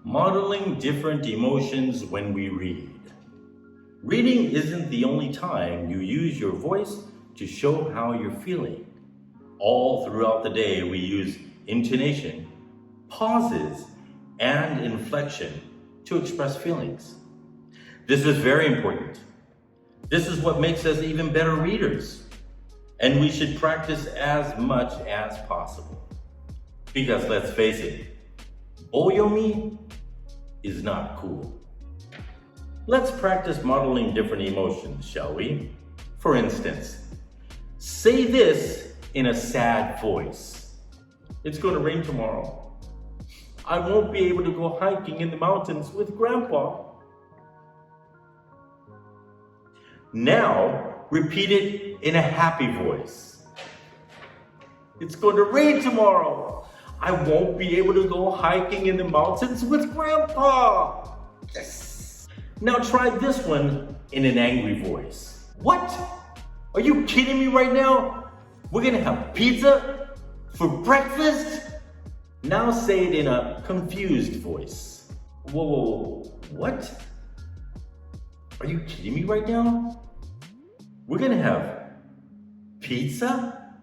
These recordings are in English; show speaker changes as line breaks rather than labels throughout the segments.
Modeling different emotions when we read. Reading isn't the only time you use your voice to show how you're feeling. All throughout the day, we use intonation, pauses, and inflection to express feelings. This is very important. This is what makes us even better readers, and we should practice as much as possible. Because let's face it, Oyomi is not cool. Let's practice modeling different emotions, shall we? For instance, say this in a sad voice. It's going to rain tomorrow. I won't be able to go hiking in the mountains with Grandpa. Now, repeat it in a happy voice. It's going to rain tomorrow. I won't be able to go hiking in the mountains with Grandpa. Yes. Now try this one in an angry voice. What? Are you kidding me right now? We're gonna have pizza for breakfast? Now say it in a confused voice. Whoa, what? Are you kidding me right now? We're gonna have pizza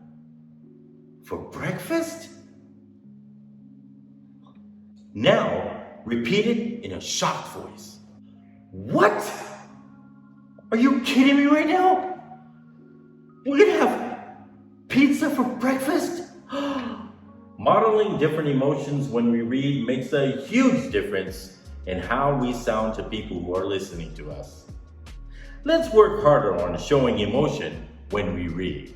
for breakfast? Now, repeat it in a shocked voice. What? Are you kidding me right now? We're gonna have pizza for breakfast? Modeling different emotions when we read makes a huge difference in how we sound to people who are listening to us. Let's work harder on showing emotion when we read.